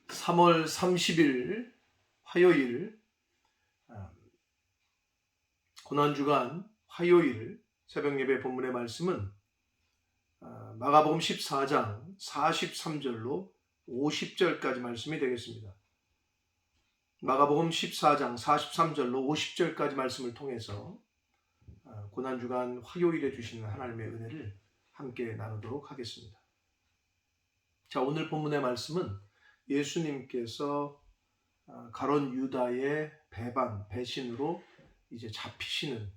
3월 30일 화요일 고난주간 화요일 새벽예배 본문의 말씀은 마가복음 14장 43절로 50절까지 말씀이 되겠습니다. 마가복음 14장 43절로 50절까지 말씀을 통해서 고난주간 화요일에 주시는 하나님의 은혜를 함께 나누도록 하겠습니다. 자, 오늘 본문의 말씀은 예수님께서 가룟 유다의 배신으로 이제 잡히시는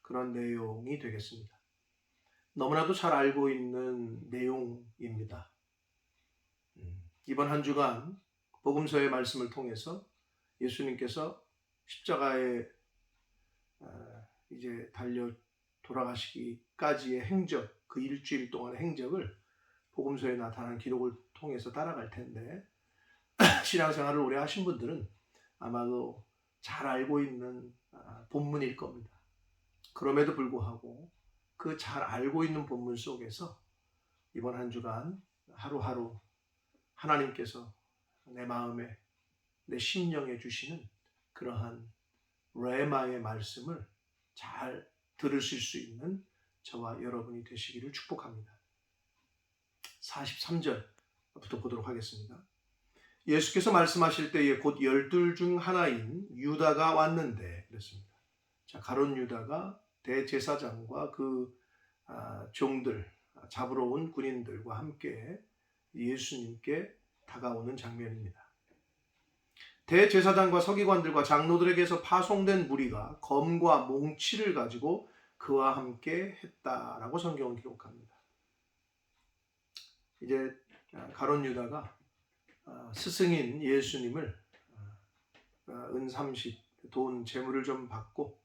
그런 내용이 되겠습니다. 너무나도 잘 알고 있는 내용입니다. 이번 한 주간 복음서의 말씀을 통해서 예수님께서 십자가에 이제 달려 돌아가시기까지의 행적, 그 일주일 동안의 행적을 복음서에 나타난 기록을 통해서 따라갈 텐데 신앙생활을 오래 하신 분들은 아마도 잘 알고 있는 본문일 겁니다. 그럼에도 불구하고 그 잘 알고 있는 본문 속에서 이번 한 주간 하루하루 하나님께서 내 마음에, 내 심령에 주시는 그러한 레마의 말씀을 잘 들으실 수 있는 저와 여러분이 되시기를 축복합니다. 43절부터 보도록 하겠습니다. 예수께서 말씀하실 때에 곧 12 중 하나인 유다가 왔는데 그랬습니다. 자, 가룟 유다가 대제사장과 그 종들, 잡으러 온 군인들과 함께 예수님께 다가오는 장면입니다. 대제사장과 서기관들과 장로들에게서 파송된 무리가 검과 몽치를 가지고 그와 함께 했다라고 성경은 기록합니다. 이제 가룟 유다가 스승인 예수님을 은 30, 돈, 재물을 좀 받고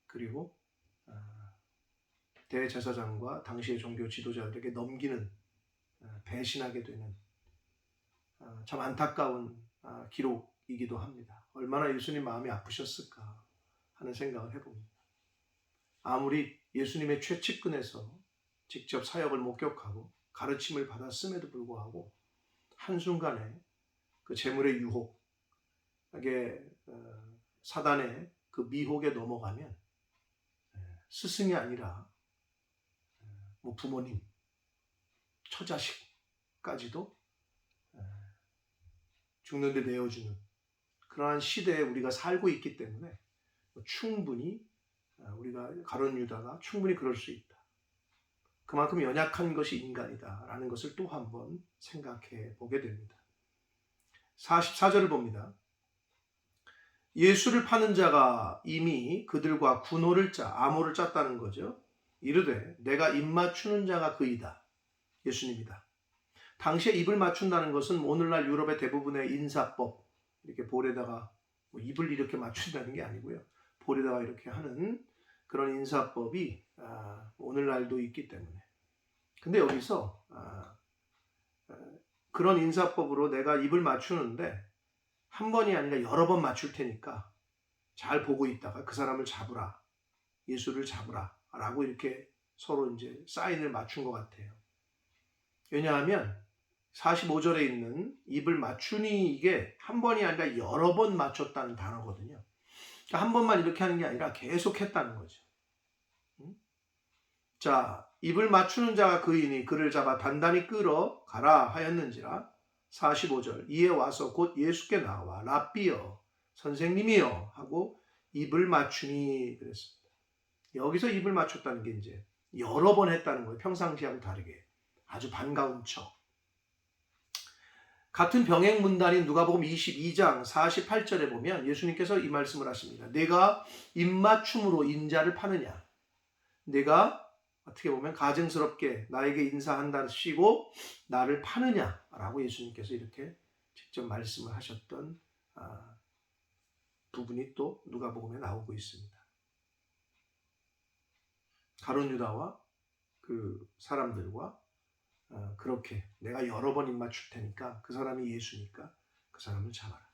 그리고 대제사장과 당시의 종교 지도자들에게 넘기는, 배신하게 되는 참 안타까운 기록이기도 합니다. 얼마나 예수님 마음이 아프셨을까 하는 생각을 해봅니다. 아무리 예수님의 최측근에서 직접 사역을 목격하고 가르침을 받았음에도 불구하고 한순간에 그 재물의 유혹에, 사단의 그 미혹에 넘어가면 스승이 아니라 뭐 부모님, 처자식까지도 죽는 데 내어주는 그러한 시대에 우리가 살고 있기 때문에 충분히 우리가 가룟 유다가 충분히 그럴 수 있다. 그만큼 연약한 것이 인간이다라는 것을 또 한번 생각해 보게 됩니다. 44절을 봅니다. 예수를 파는 자가 이미 그들과 군호를 암호를 짰다는 거죠. 이르되 내가 입 맞추는 자가 그이다. 예수님이다. 당시에 입을 맞춘다는 것은 오늘날 유럽의 대부분의 인사법, 이렇게 볼에다가 입을 이렇게 맞춘다는 게 아니고요. 볼에다가 이렇게 하는 그런 인사법이 오늘날도 있기 때문에. 근데 여기서 그런 인사법으로 내가 입을 맞추는데 한 번이 아니라 여러 번 맞출 테니까 잘 보고 있다가 그 사람을 잡으라, 예수를 잡으라 라고 이렇게 서로 이제 사인을 맞춘 것 같아요. 왜냐하면 45절에 있는 입을 맞추니 이게 한 번이 아니라 여러 번 맞췄다는 단어거든요. 그러니까 한 번만 이렇게 하는 게 아니라 계속 했다는 거죠. 자, 입을 맞추는 자가 그이니 그를 잡아 단단히 끌어 가라 하였는지라. 45절 이에 와서 곧 예수께 나와 랍비여 선생님이여 하고 입을 맞추니 그랬습니다. 여기서 입을 맞췄다는 게 이제 여러 번 했다는 거예요. 평상시하고 다르게 아주 반가운 척. 같은 병행 문단인 누가복음 22장 48절에 보면 예수님께서 이 말씀을 하십니다. 내가 입맞춤으로 인자를 파느냐? 내가 어떻게 보면 가증스럽게 나에게 인사한다시고 나를 파느냐라고 예수님께서 이렇게 직접 말씀을 하셨던 부분이 또 누가복음에 나오고 있습니다. 가룟 유다와 그 사람들과 그렇게 내가 여러 번 입맞출 테니까 그 사람이 예수니까 그 사람을 잡아라.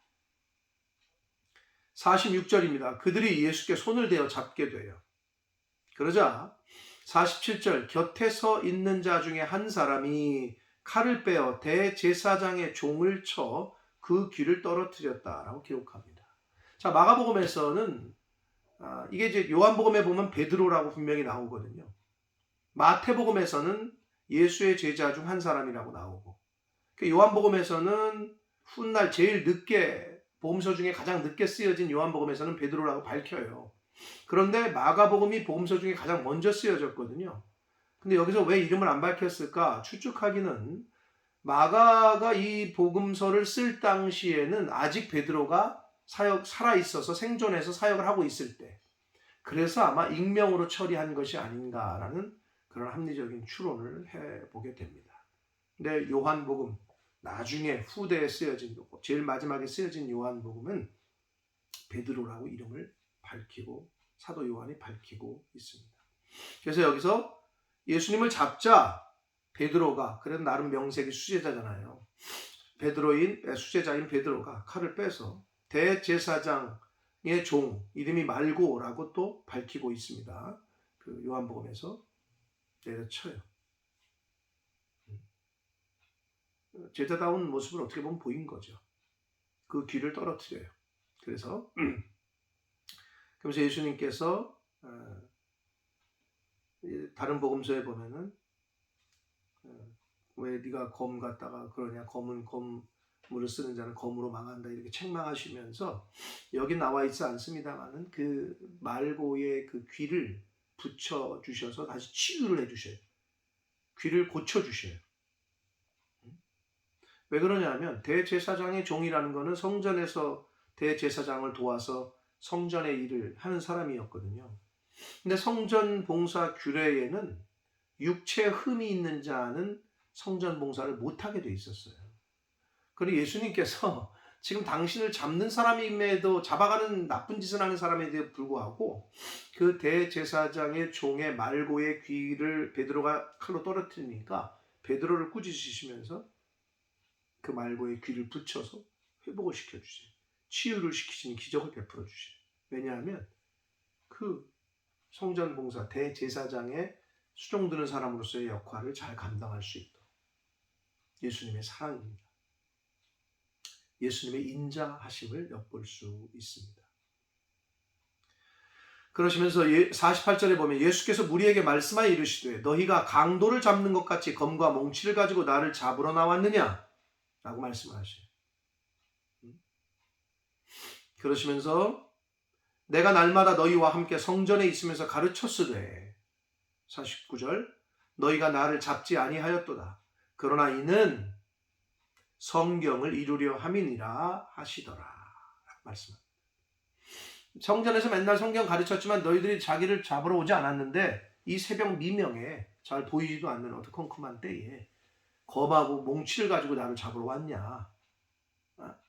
46절입니다. 그들이 예수께 손을 대어 잡게 돼요. 그러자 47절 곁에 서 있는 자 중에 한 사람이 칼을 빼어 대제사장의 종을 쳐 그 귀를 떨어뜨렸다라고 기록합니다. 자, 마가복음에서는 이게 이제 요한복음에 보면 베드로라고 분명히 나오거든요. 마태복음에서는 예수의 제자 중 한 사람이라고 나오고, 요한복음에서는 훗날 제일 늦게 복음서 중에 가장 늦게 쓰여진 요한복음에서는 베드로라고 밝혀요. 그런데 마가복음이 복음서 중에 가장 먼저 쓰여졌거든요. 근데 여기서 왜 이름을 안 밝혔을까 추측하기는, 마가가 이 복음서를 쓸 당시에는 아직 베드로가 살아있어서 생존해서 사역을 하고 있을 때, 그래서 아마 익명으로 처리한 것이 아닌가라는 그런 합리적인 추론을 해보게 됩니다. 근데 요한복음, 나중에 후대에 쓰여진, 제일 마지막에 쓰여진 요한복음은 베드로라고 이름을 밝히고, 사도 요한이 밝히고 있습니다. 그래서 여기서 예수님을 잡자 베드로가, 그래도 나름 명색이 수제자잖아요. 수제자인 베드로가 칼을 빼서 대제사장의 종, 이름이 말고라고 또 밝히고 있습니다. 그 요한복음에서 내려쳐요. 제자다운 모습을 어떻게 보면 보인 거죠. 그 귀를 떨어뜨려요. 그래서 예수님께서 다른 복음서에 보면은 왜 네가 검 갖다가 그러냐, 검은 검물을 쓰는 자는 검으로 망한다, 이렇게 책망하시면서, 여기 나와 있지 않습니다만은 그 말고의 그 귀를 붙여 주셔서 다시 치유를 해주셔요. 귀를 고쳐 주셔요. 왜 그러냐면 대제사장의 종이라는 것은 성전에서 대제사장을 도와서 성전의 일을 하는 사람이었거든요. 근데 성전 봉사 규례에는 육체 흠이 있는 자는 성전 봉사를 못하게 돼 있었어요. 그리고 예수님께서 지금 당신을 잡는 사람임에도, 잡아가는 나쁜 짓을 하는 사람에도 불구하고 그 대제사장의 종의 말고의 귀를 베드로가 칼로 떨어뜨리니까 베드로를 꾸짖으시면서 그 말고의 귀를 붙여서 회복을 시켜주세요. 치유를 시키시는 기적을 베풀어 주세요. 왜냐하면 그 성전 봉사 대제사장의 수종드는 사람으로서의 역할을 잘 감당할 수 있도록, 예수님의 사랑입니다. 예수님의 인자하심을 엿볼 수 있습니다. 그러시면서 48절에 보면 예수께서 무리에게 말씀하여 이르시되 너희가 강도를 잡는 것 같이 검과 몽치를 가지고 나를 잡으러 나왔느냐? 라고 말씀을 하셔요. 그러시면서 내가 날마다 너희와 함께 성전에 있으면서 가르쳤으되, 49절, 너희가 나를 잡지 아니하였도다. 그러나 이는 성경을 이루려 함이니라 하시더라. 라고 말씀합니다. 성전에서 맨날 성경 가르쳤지만 너희들이 자기를 잡으러 오지 않았는데, 이 새벽 미명에 잘 보이지도 않는 어두컴컴한 때에 검하고 몽치를 가지고 나를 잡으러 왔냐?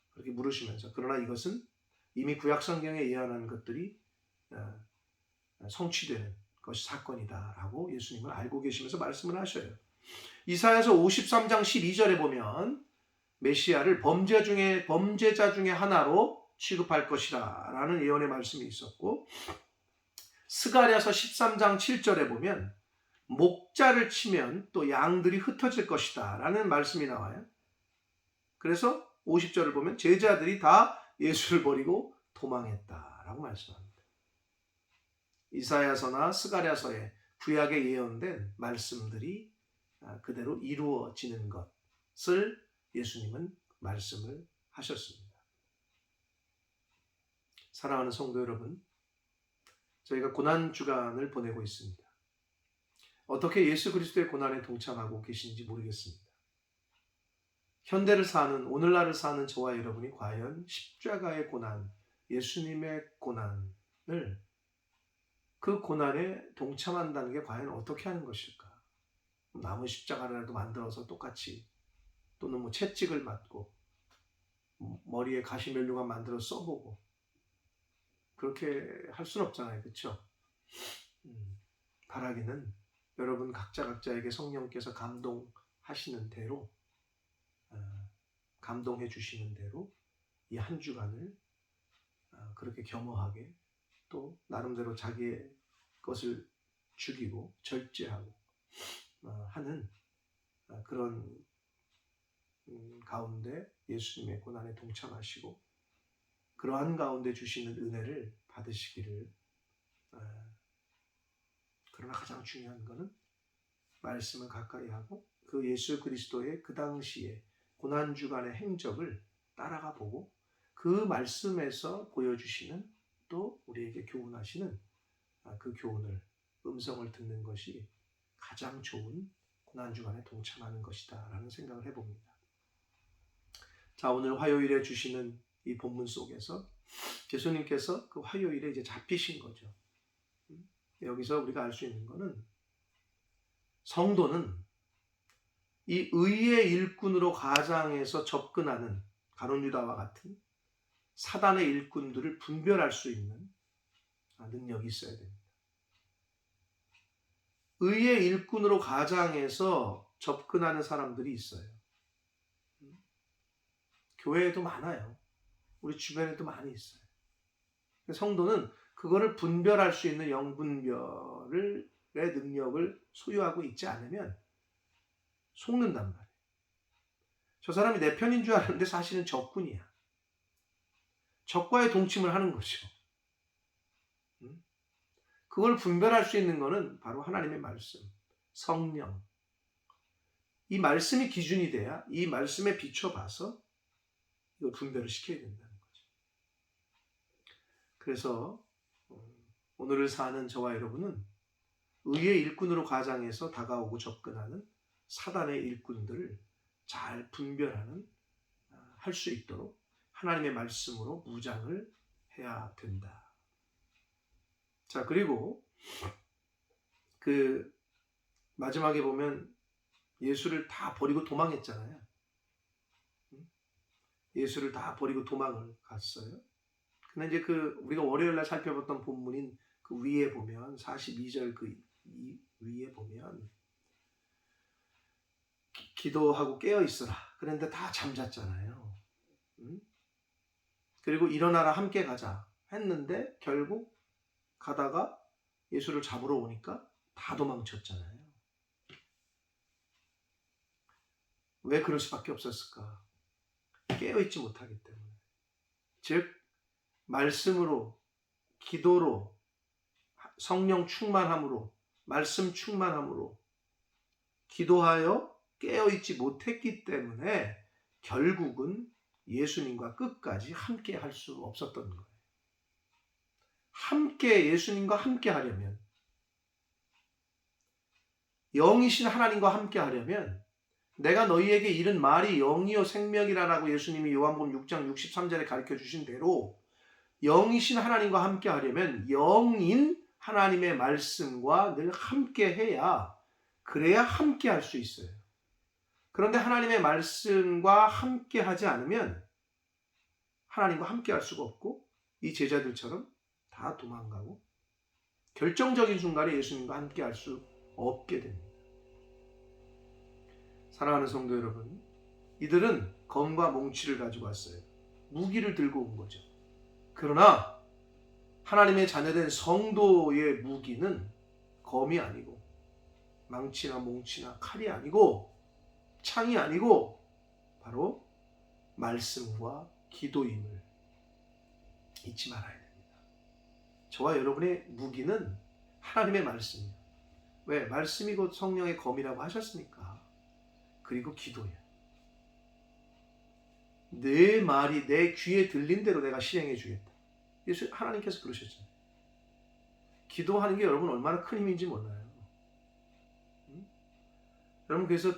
그렇게 물으시면서, 그러나 이것은 이미 구약 성경에 예언한 것들이 성취되는 것이 사건이다 라고 예수님을 알고 계시면서 말씀을 하셔요. 이사야서 53장 12절에 보면 메시아를 범죄자 중에 하나로 취급할 것이라 라는 예언의 말씀이 있었고, 스가랴서 13장 7절에 보면 목자를 치면 또 양들이 흩어질 것이다 라는 말씀이 나와요. 그래서 50절을 보면 제자들이 다 예수를 버리고 도망했다라고 말씀합니다. 이사야서나 스가랴서에 구약에 예언된 말씀들이 그대로 이루어지는 것을 예수님은 말씀을 하셨습니다. 사랑하는 성도 여러분, 저희가 고난주간을 보내고 있습니다. 어떻게 예수 그리스도의 고난에 동참하고 계신지 모르겠습니다. 현대를 사는, 오늘날을 사는 저와 여러분이 과연 십자가의 고난, 예수님의 고난을, 그 고난에 동참한다는 게 과연 어떻게 하는 것일까? 나무 십자가라도 만들어서 똑같이, 또는 채찍을 맞고 머리에 가시면류관 만들어 써보고, 그렇게 할 수는 없잖아요. 그렇죠? 바라기는 여러분 각자에게 성령께서 감동하시는 대로, 감동해 주시는 대로 이 한 주간을 그렇게 겸허하게, 또 나름대로 자기의 것을 죽이고 절제하고 하는 그런 가운데 예수님의 고난에 동참하시고 그러한 가운데 주시는 은혜를 받으시기를. 그러나 가장 중요한 것은 말씀을 가까이 하고 그 예수 그리스도의 그 당시에 고난주간의 행적을 따라가 보고 그 말씀에서 보여주시는 또 우리에게 교훈하시는 그 교훈을 음성을 듣는 것이 가장 좋은 고난주간에 동참하는 것이다 라는 생각을 해봅니다. 자, 오늘 화요일에 주시는 이 본문 속에서 예수님께서 그 화요일에 이제 잡히신 거죠. 여기서 우리가 알 수 있는 것은 성도는 이 의의 일꾼으로 가장해서 접근하는 가룟 유다와 같은 사단의 일꾼들을 분별할 수 있는 능력이 있어야 됩니다. 의의 일꾼으로 가장해서 접근하는 사람들이 있어요. 교회에도 많아요. 우리 주변에도 많이 있어요. 성도는 그거를 분별할 수 있는 영분별의 능력을 소유하고 있지 않으면 속는단 말이에요. 저 사람이 내 편인 줄 아는데 사실은 적군이야. 적과의 동침을 하는 거죠. 그걸 분별할 수 있는 것은 바로 하나님의 말씀, 성령. 이 말씀이 기준이 돼야 이 말씀에 비춰봐서 이걸 분별을 시켜야 된다는 거죠. 그래서 오늘을 사는 저와 여러분은 의의 일꾼으로 가장해서 다가오고 접근하는 사단의 일꾼들을 잘 분별하는 할 수 있도록 하나님의 말씀으로 무장을 해야 된다. 자, 그리고 그 마지막에 보면 예수를 다 버리고 도망했잖아요. 예수를 다 버리고 도망을 갔어요. 근데 이제 그 우리가 월요일 날 살펴봤던 본문인 그 위에 보면 42절 그 위에 보면 기도하고 깨어 있어라. 그런데 다 잠잤잖아요. 그리고 일어나라 함께 가자 했는데 결국 가다가 예수를 잡으러 오니까 다 도망쳤잖아요. 왜 그럴 수밖에 없었을까? 깨어있지 못하기 때문에. 즉 말씀으로, 기도로, 성령 충만함으로, 말씀 충만함으로 기도하여 깨어있지 못했기 때문에 결국은 예수님과 끝까지 함께 할 수 없었던 거예요. 함께 예수님과 함께 하려면, 영이신 하나님과 함께 하려면 내가 너희에게 이른 말이 영이요 생명이라라고 예수님이 요한복음 6장 63절에 가르쳐 주신 대로 영이신 하나님과 함께 하려면 영인 하나님의 말씀과 늘 함께 해야, 그래야 함께 할 수 있어요. 그런데 하나님의 말씀과 함께 하지 않으면 하나님과 함께 할 수가 없고 이 제자들처럼 다 도망가고 결정적인 순간에 예수님과 함께 할 수 없게 됩니다. 사랑하는 성도 여러분, 이들은 검과 몽치를 가지고 왔어요. 무기를 들고 온 거죠. 그러나 하나님의 자녀된 성도의 무기는 검이 아니고 망치나 몽치나 칼이 아니고 창이 아니고 바로 말씀과 기도임을 잊지 말아야 됩니다. 저와 여러분의 무기는 하나님의 말씀이에요. 왜? 말씀이 곧 성령의 검이라고 하셨으니까. 그리고 기도예요. 내 말이 내 귀에 들린 대로 내가 실행해 주겠다. 예수 하나님께서 그러셨잖아요. 기도하는 게 여러분 얼마나 큰 힘인지 몰라요. 여러분 그래서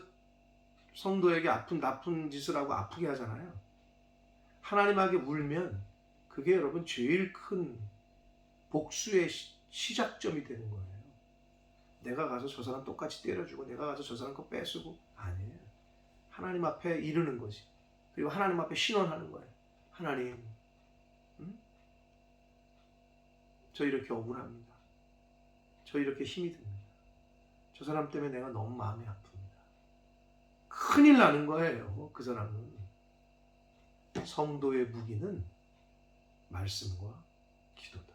성도에게 나쁜 짓을 하고 아프게 하잖아요. 하나님에게 울면 그게 여러분 제일 큰 복수의 시작점이 되는 거예요. 내가 가서 저 사람 똑같이 때려주고 내가 가서 저 사람 거 뺏으고 아니에요. 하나님 앞에 이르는 거지. 그리고 하나님 앞에 신원하는 거예요. 하나님, 저 이렇게 억울합니다. 저 이렇게 힘이 듭니다. 저 사람 때문에 내가 너무 마음이 아픕니다. 큰일 나는 거예요. 그 사람은. 성도의 무기는 말씀과 기도다.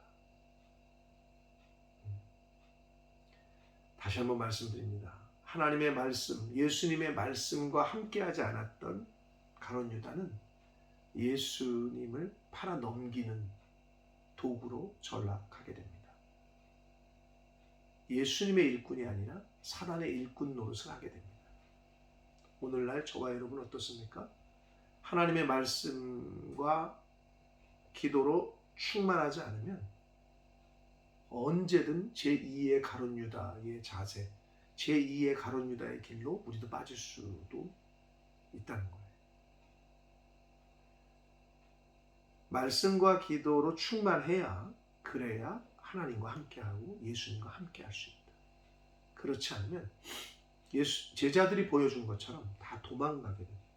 다시 한번 말씀드립니다. 하나님의 말씀, 예수님의 말씀과 함께하지 않았던 가룟 유다는 예수님을 팔아 넘기는 도구로 전락하게 됩니다. 예수님의 일꾼이 아니라 사단의 일꾼 노릇을 하게 됩니다. 오늘날 저와 여러분 어떻습니까? 하나님의 말씀과 기도로 충만하지 않으면 언제든 제2의 가룟 유다의 자세, 제2의 가룟 유다의 길로 우리도 빠질 수도 있다는 거예요. 말씀과 기도로 충만해야, 그래야 하나님과 함께하고 예수님과 함께할 수 있다. 그렇지 않으면 제자들이 보여준 것처럼 다 도망가게 됩니다.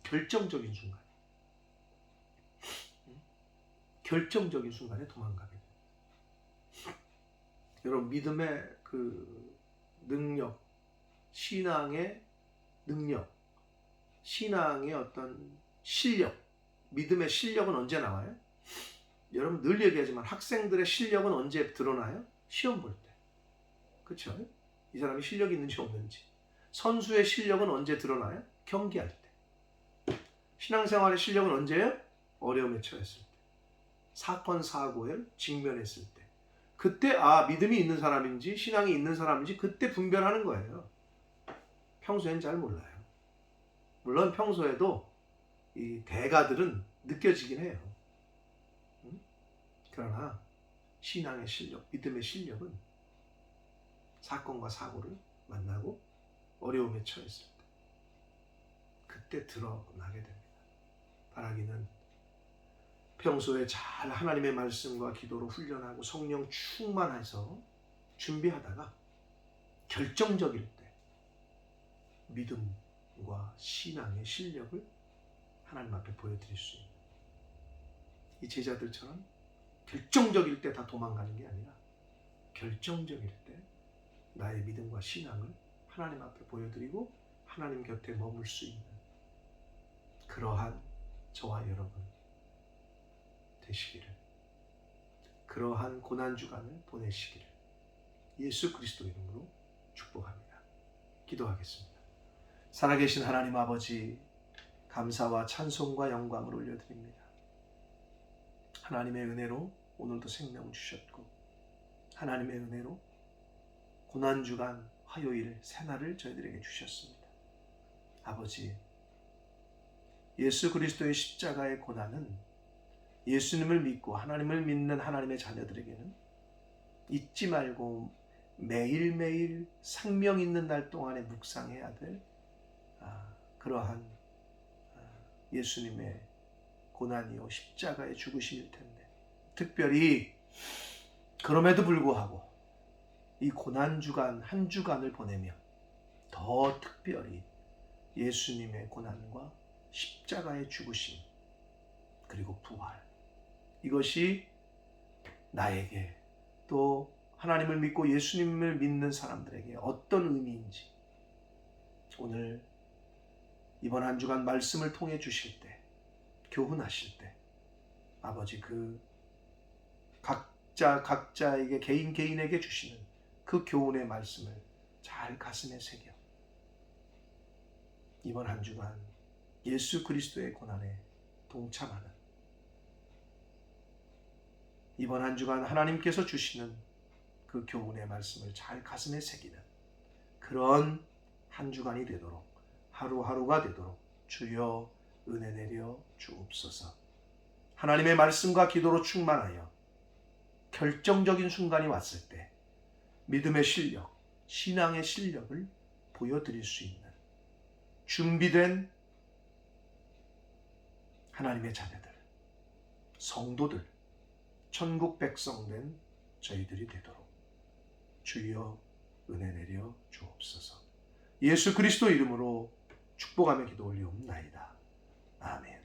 결정적인 순간, 결정적인 순간에 도망가게 됩니다. 여러분, 믿음의 그 능력, 신앙의 능력, 신앙의 어떤 실력, 믿음의 실력은 언제 나와요? 여러분 늘 얘기하지만 학생들의 실력은 언제 드러나요? 시험 볼 때. 그렇죠? 이 사람이 실력이 있는지 없는지. 선수의 실력은 언제 드러나요? 경기할 때. 신앙생활의 실력은 언제예요? 어려움에 처했을 때. 사건 사고에 직면했을 때. 그때 믿음이 있는 사람인지 신앙이 있는 사람인지 그때 분별하는 거예요. 평소엔 잘 몰라요. 물론 평소에도 이 대가들은 느껴지긴 해요. 그러나 신앙의 실력, 믿음의 실력은 사건과 사고를 만나고 어려움에 처했을 때 그때 드러나게 됩니다. 바라기는 평소에 잘 하나님의 말씀과 기도로 훈련하고 성령 충만해서 준비하다가 결정적일 때 믿음과 신앙의 실력을 하나님 앞에 보여드릴 수 있는, 이 제자들처럼 결정적일 때 다 도망가는 게 아니라 결정적일 때 나의 믿음과 신앙을 하나님 앞에 보여드리고 하나님 곁에 머물 수 있는 그러한 저와 여러분 되시기를, 그러한 고난주간을 보내시기를 예수 그리스도 이름으로 축복합니다. 기도하겠습니다. 살아계신 하나님 아버지, 감사와 찬송과 영광을 올려드립니다. 하나님의 은혜로 오늘도 생명 주셨고, 하나님의 은혜로 고난주간 화요일 새날을 저희들에게 주셨습니다. 아버지, 예수 그리스도의 십자가의 고난은 예수님을 믿고 하나님을 믿는 하나님의 자녀들에게는 잊지 말고 매일매일 생명 있는 날 동안에 묵상해야 될 그러한 예수님의 고난이요 십자가의 죽으심일 텐데, 특별히 그럼에도 불구하고 이 고난주간 한 주간을 보내며 더 특별히 예수님의 고난과 십자가의 죽으심 그리고 부활, 이것이 나에게 또 하나님을 믿고 예수님을 믿는 사람들에게 어떤 의미인지 오늘 이번 한 주간 말씀을 통해 주실 때, 교훈하실 때 아버지 그 각자에게 개인에게 주시는 그 교훈의 말씀을 잘 가슴에 새겨 이번 한 주간 예수 그리스도의 고난에 동참하는, 이번 한 주간 하나님께서 주시는 그 교훈의 말씀을 잘 가슴에 새기는 그런 한 주간이 되도록, 하루하루가 되도록 주여 은혜 내려 주옵소서. 하나님의 말씀과 기도로 충만하여 결정적인 순간이 왔을 때 믿음의 실력, 신앙의 실력을 보여드릴 수 있는 준비된 하나님의 자녀들, 성도들, 천국 백성된 저희들이 되도록 주여 은혜 내려 주옵소서. 예수 그리스도 이름으로 축복하며 기도 올리옵나이다. 아멘.